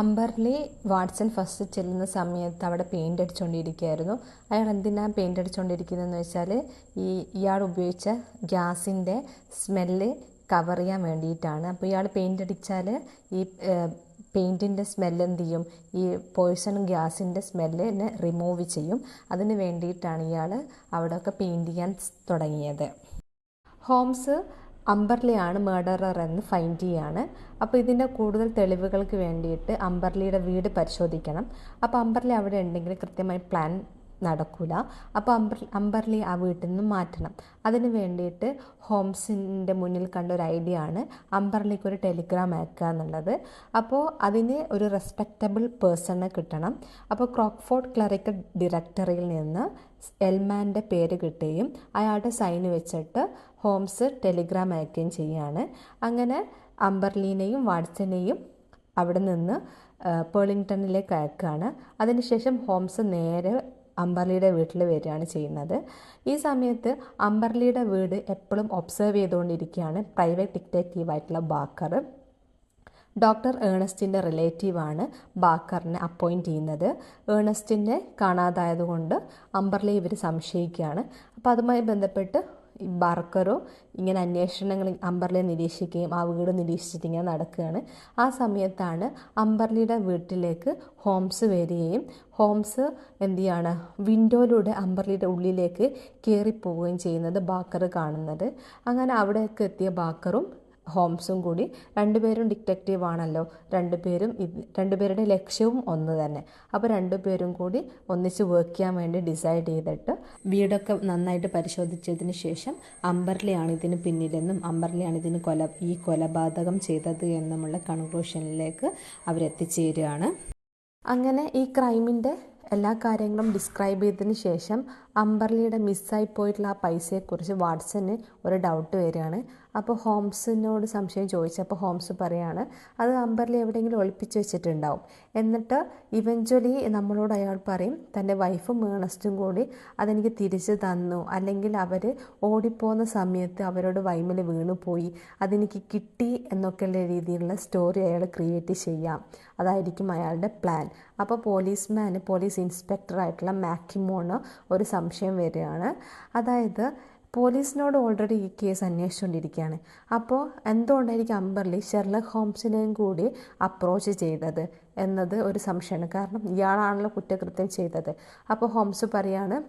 അംബർലി വാട്സൺ ഫസ്റ്റ് ചെല്ലുന്ന സമയത്ത് അവിടെ പെയിൻ്റ് അടിച്ചുകൊണ്ടിരിക്കുകയായിരുന്നു. അയാൾ എന്തിനാണ് പെയിൻ്റ് അടിച്ചുകൊണ്ടിരിക്കുന്നതെന്ന് വെച്ചാൽ, ഇയാൾ ഉപയോഗിച്ച ഗ്യാസിൻ്റെ സ്മെല്ല് കവർ ചെയ്യാൻ വേണ്ടിയിട്ടാണ്. അപ്പോൾ ഇയാൾ പെയിൻ്റ് അടിച്ചാൽ ഈ പെയിൻറ്റിൻ്റെ സ്മെല്ല് എന്ത് ചെയ്യും, ഈ പോയ്സൺ ഗ്യാസിൻ്റെ സ്മെല്ലിനെ റിമൂവ് ചെയ്യും. അതിന് വേണ്ടിയിട്ടാണ് ഇയാൾ അവിടെയൊക്കെ പെയിൻറ്റ് ചെയ്യാൻ തുടങ്ങിയത്. ഹോംസ് അംബർലിയാണ് മർഡറർ എന്ന് ഫൈൻഡ് ചെയ്യാണ്. അപ്പോൾ ഇതിൻ്റെ കൂടുതൽ തെളിവുകൾക്ക് വേണ്ടിയിട്ട് അംബർലിയുടെ വീട് പരിശോധിക്കണം. അപ്പോൾ അംബർലി അവിടെ ഉണ്ടെങ്കിൽ കൃത്യമായി പ്ലാൻ നടക്കില്ല. അപ്പോൾ അംബർലി ആ വീട്ടിൽ നിന്ന് മാറ്റണം. അതിന് വേണ്ടിയിട്ട് ഹോംസിൻ്റെ മുന്നിൽ കണ്ട ഒരു ഐഡിയ ആണ് അംബർലിക്ക് ഒരു ടെലിഗ്രാം അയക്കുക എന്നുള്ളത്. അപ്പോൾ അതിന് ഒരു റെസ്പെക്റ്റബിൾ പേഴ്സണെ കിട്ടണം. അപ്പോൾ ക്രോക്ക്ഫോർഡ് ക്ലറിക്കൽ ഡയറക്ടറിയിൽ നിന്ന് എൽമാൻ്റെ പേര് കിട്ടുകയും അയാളുടെ സൈന് വെച്ചിട്ട് ഹോംസ് ടെലിഗ്രാം അയക്കുകയും ചെയ്യുകയാണ്. അങ്ങനെ അംബർലിനെയും വാട്സനെയും അവിടെ നിന്ന് പേർലിംഗ്ടണിലേക്ക് അയക്കുകയാണ്. അതിനുശേഷം ഹോംസ് നേരെ അംബർലിയുടെ വീട്ടിൽ വരികയാണ് ചെയ്യുന്നത്. ഈ സമയത്ത് അംബർലിയുടെ വീട് എപ്പോഴും ഒബ്സർവ് ചെയ്തുകൊണ്ടിരിക്കുകയാണ് പ്രൈവറ്റ് ഡിറ്റക്റ്റീവായിട്ടുള്ള ബാക്കർ. ഡോക്ടർ ഏണസ്റ്റിൻ്റെ റിലേറ്റീവാണ് ബാക്കറിനെ അപ്പോയിൻറ്റ് ചെയ്യുന്നത്. ഏണസ്റ്റിനെ കാണാതായതുകൊണ്ട് അംബർലി ഇവർ സംശയിക്കുകയാണ്. അപ്പോൾ അതുമായി ബന്ധപ്പെട്ട് ബാർക്കറോ ഇങ്ങനെ അന്വേഷണങ്ങൾ അംബർലിയെ നിരീക്ഷിക്കുകയും ആ വീട് നിരീക്ഷിച്ചിട്ട് ഇങ്ങനെ നടക്കുകയാണ്. ആ സമയത്താണ് അംബർലിയുടെ വീട്ടിലേക്ക് ഹോംസ് വരികയും ഹോംസ് എന്ത് ചെയ്യാണ്, വിൻഡോയിലൂടെ അംബർലിയുടെ ഉള്ളിലേക്ക് കയറിപ്പോവുകയും ചെയ്യുന്നത് ബാക്കർ കാണുന്നത്. അങ്ങനെ അവിടേക്ക് എത്തിയ ബാക്കറും ഹോംസും കൂടി, രണ്ടുപേരും ഡിറ്റക്റ്റീവ് ആണല്ലോ, രണ്ടുപേരുടെ ലക്ഷ്യവും ഒന്ന് തന്നെ. അപ്പോൾ രണ്ടുപേരും കൂടി ഒന്നിച്ച് വർക്ക് ചെയ്യാൻ വേണ്ടി ഡിസൈഡ് ചെയ്തിട്ട് വീടൊക്കെ നന്നായിട്ട് പരിശോധിച്ചതിന് ശേഷം അംബർലിയാണ് ഇതിന് പിന്നിലെന്നും അംബർലിയാണ് ഇതിന് ഈ കൊലപാതകം ചെയ്തത് എന്നുമുള്ള കൺക്ലൂഷനിലേക്ക് അവരെത്തിച്ചേരുകയാണ്. അങ്ങനെ ഈ ക്രൈമിൻ്റെ എല്ലാ കാര്യങ്ങളും ഡിസ്ക്രൈബ് ചെയ്തതിന് ശേഷം അംബർലിയുടെ മിസ്സായി പോയിട്ടുള്ള ആ പൈസയെക്കുറിച്ച് വാട്സന് ഒരു ഡൗട്ട് വരികയാണ്. അപ്പോൾ ഹോംസിനോട് സംശയം ചോദിച്ചപ്പോൾ ഹോംസ് പറയാണ് അത് അംബർലി എവിടെയെങ്കിലും ഒളിപ്പിച്ച് വെച്ചിട്ടുണ്ടാവും. എന്നിട്ട് ഇവഞ്ച്വലി നമ്മളോട് അയാൾ പറയും തൻ്റെ വൈഫും ഏണസ്റ്റും കൂടി അതെനിക്ക് തിരിച്ചു തന്നു, അല്ലെങ്കിൽ അവർ ഓടിപ്പോകുന്ന സമയത്ത് അവരോട് വൈമിൽ വീണുപോയി, അതെനിക്ക് കിട്ടി എന്നൊക്കെയുള്ള രീതിയിലുള്ള സ്റ്റോറി അയാൾ ക്രിയേറ്റ് ചെയ്യാം. അതായിരിക്കും അയാളുടെ പ്ലാൻ. അപ്പോൾ പോലീസ് ഇൻസ്പെക്ടറായിട്ടുള്ള മാക്കിമോണ് ഒരു സംശയം വരികയാണ്. അതായത് പോലീസിനോട് ഓൾറെഡി ഈ കേസ് അന്വേഷിച്ചുകൊണ്ടിരിക്കുകയാണ്. അപ്പോൾ എന്തുകൊണ്ടായിരിക്കും അംബർലി ഷെർലക് ഹോംസിനെയും കൂടി അപ്രോച്ച് ചെയ്തത് എന്നത് ഒരു സംശയമാണ്. കാരണം ഇയാളാണല്ലോ കുറ്റകൃത്യം ചെയ്തത്. അപ്പോൾ ഹോംസ് പറയാണ്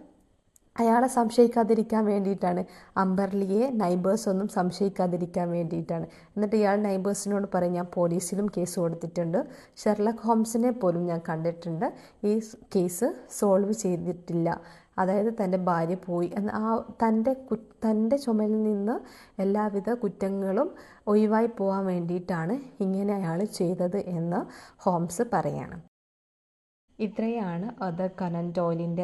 അയാളെ സംശയിക്കാതിരിക്കാൻ വേണ്ടിയിട്ടാണ്, അംബർലിയെ നൈബേഴ്സ് ഒന്നും സംശയിക്കാതിരിക്കാൻ വേണ്ടിയിട്ടാണ്. എന്നിട്ട് ഇയാൾ നൈബേഴ്സിനോട് പറയും ഞാൻ പോലീസിലും കേസ് കൊടുത്തിട്ടുണ്ട്, ഷെർലക് ഹോംസിനെ പോലും ഞാൻ കണ്ടിട്ടുണ്ട്, ഈ കേസ് സോൾവ് ചെയ്തിട്ടില്ല. അതായത് തൻ്റെ ഭാര്യ പോയി എന്ന് തൻ്റെ ചുമലിൽ നിന്ന് എല്ലാവിധ കുറ്റങ്ങളും ഒഴിവായി പോകാൻ വേണ്ടിയിട്ടാണ് ഇങ്ങനെ അയാൾ ചെയ്തത് എന്ന് ഹോംസ് പറയാണ്. ഇത്രയാണ് ആർതർ കനൻ ഡോയിലിൻ്റെ